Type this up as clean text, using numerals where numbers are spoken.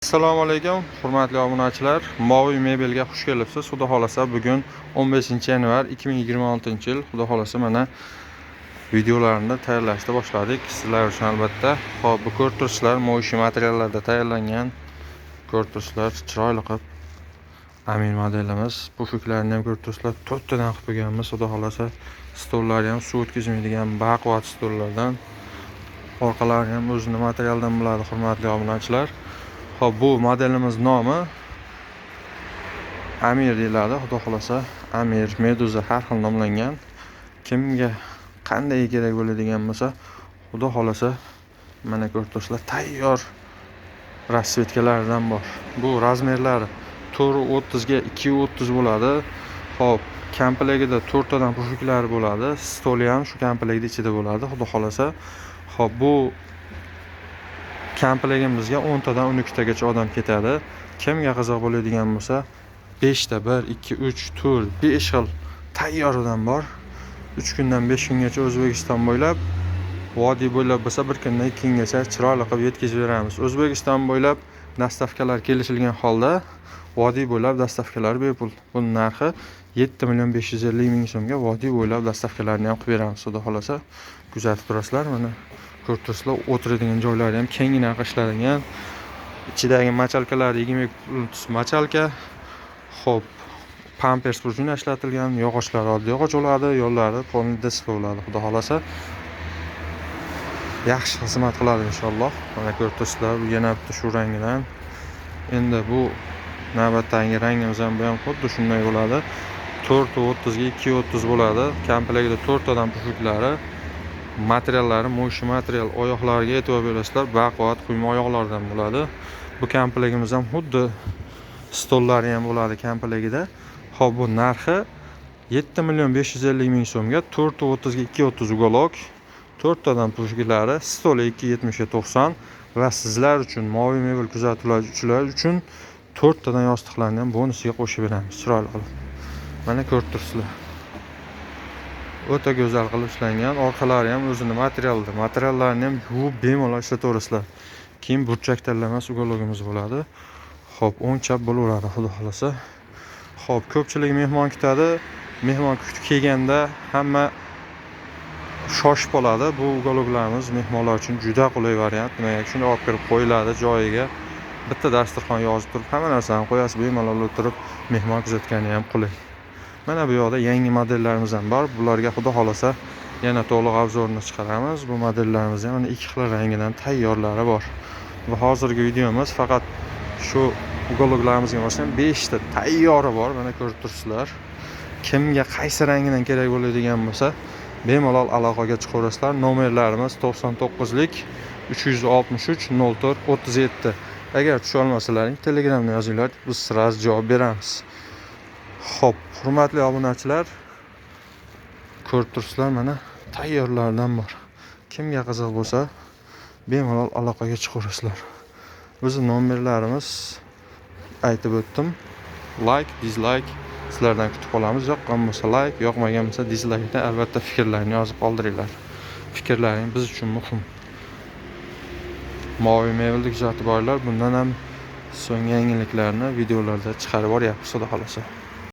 Assalomu alaykum, hurmatli obunachilar. Moviy mebelga xush kelibsiz. Xudo xolasa bugun 15-yanvar 2026-yil. Xudo xolasa mana videolarni tayyorlashni boshladik. Sizlar uchun albatta. Xo'p, bu ko'rib turishlar moviy materiallarda tayyorlangan. Ko'rib turishlar chiroyli qilib Amin modelimiz. Pushuklarni ham ko'rib turishlar 4 tadan qilib qo'yganmiz. Xudo xolasa stollari ham suv o'tkazmaydigan baquvvat stollardan. Orqalari ham o'zini materialdan bo'ladi, hurmatli obunachilar. Xo'p, bu modelimiz nomi Amir deyiladi. Xudo xolasa Amir, Meduza har xil nomlangan. Kimga qanday kerak bo'ladigan bo'lsa, xudo xolasa mana ko'rib turibsizlar, tayyor rasvetkalardan bor. Bu razmerlari 4.30 ga 2.30 bo'ladi. Xo'p, komplektida 4 tadan pushuklari bo'ladi. Stoli ham shu komplektning ichida bo'ladi, xudo xolasa. Xo'p, bu komplegtimizga 10 tadan 12 tagacha odam ketadi. Kimga qiziq bo'ladigan bo'lsa, 5 ta 1, 2, 3, 4, 5 xil tayyoridan bor. 3 kundan 5 kungacha O'zbekiston bo'ylab, vodiy bo'ylab bo'lsa 1 kundan 2 kungacha chiroyli qilib yetkazib beramiz. O'zbekiston bo'ylab dastavkalar kelishilgan holda vodiy bo'ylab dastavkalar bepul. Buning narxi 7.550.000 so'mga vodiy bo'ylab dastavkalarni ham qilib beramiz. Xudo xolasa kuzatib turasizlar. Mana ko'rib turasizlar, o'tiradigan joylari ham kengina qilishlangan. Ichidagi machalkalar 20 plyus machalka. Xo'p, pampers prujina ishlatilgan, yog'ochlari oddiy yog'och bo'ladi, yo'llari polni disk bo'ladi. Xudo xolasa yaxshi xizmat qiladi inshaalloh. Mana ko'rib turasizlar, bu yana bitta shu rangidan. Endi bu navbatdagi rangimiz ham bu ham xuddi shunday bo'ladi. 4.30 ga 2.30 bo'ladi. Komplektida 4 tadan pushuklari, materiallari mo'shi material, oyoqlariga e'tibor berasizlar, baquvvat quyma oyoqlardan bo'ladi. Bu komplektimiz ham xuddi stollari ham bo'ladi komplektida. Xo'p, bu narxi 7.550.000 so'mga 4.30 ga 2.30 uголок, 4 tadan pushuklari, stoli 2.70 ga 90 va sizlar uchun moviy mebel kuzatuvchilar uchun 4 tadan yostiqlarni ham bonusiga qo'shib beramiz. Chiroyli qilib. Mana ko'rib turibsizlar. O'ta go'zal qilib ishlangan, orqalari ham o'zini materialda. Materiallarni ham yuvib bemalol ishlataverasizlar. Keyin burchak tanlamas uгологimiz bo'ladi. Xo'p, o'ng chap bo'laveradi, xudo xolasa. Xo'p, ko'pchilik mehmon kutadi. Mehmon kutib kelganda hamma shoshib qoladi. Bu uголокlarimiz mehmonlar uchun juda qulay variant. Nimaga? Shuni olib kirib qo'yiladi joyiga. Bitta dasturxon yozib turib, hamma narsani qo'yasiz, bemalol o'tirib mehmon kuzatgani ham qulay. Mana bu yoqda yangi modellarimiz ham bor. Bularga xudo xolasa yana to'liq obzorini chiqaramiz. Bu modellarimiz ham mana ikki xil rangidan tayyorlari bor. Va hozirgi videomiz faqat shu uголоklarimizga bo'lsa 5 ta tayyori bor. Mana ko'rib turibsizlar. Kimga qaysi rangidan kerak bo'ladigan bo'lsa, bemalol aloqaga chiqaverasizlar. Nomerlarimiz 99 lik 363 04 37. Agar tusha olmasalaring Telegramda yozinglar, biz sirasiz javob beramiz. Xo'p, hurmatli obunachilar, ko'rib turibsizlar, mana tayyorlardan bor. Kimga qiziq bo'lsa, bemalol aloqaga chiqaverasizlar. Bizning nomerlarimiz aytib o'tdim. Like, dislike sizlardan kutib qolamiz. Yoqqan bo'lsa like, yoqmagan bo'lsa dislike'ni albatta fikrlarni yozib qoldiringlar. Fikrlaring biz uchun muhim. Moviy mebelni kuzatib borlar, bundan ham so'nggi yangiliklarni videolarda chiqarib boryapmiz, xudo xolasa.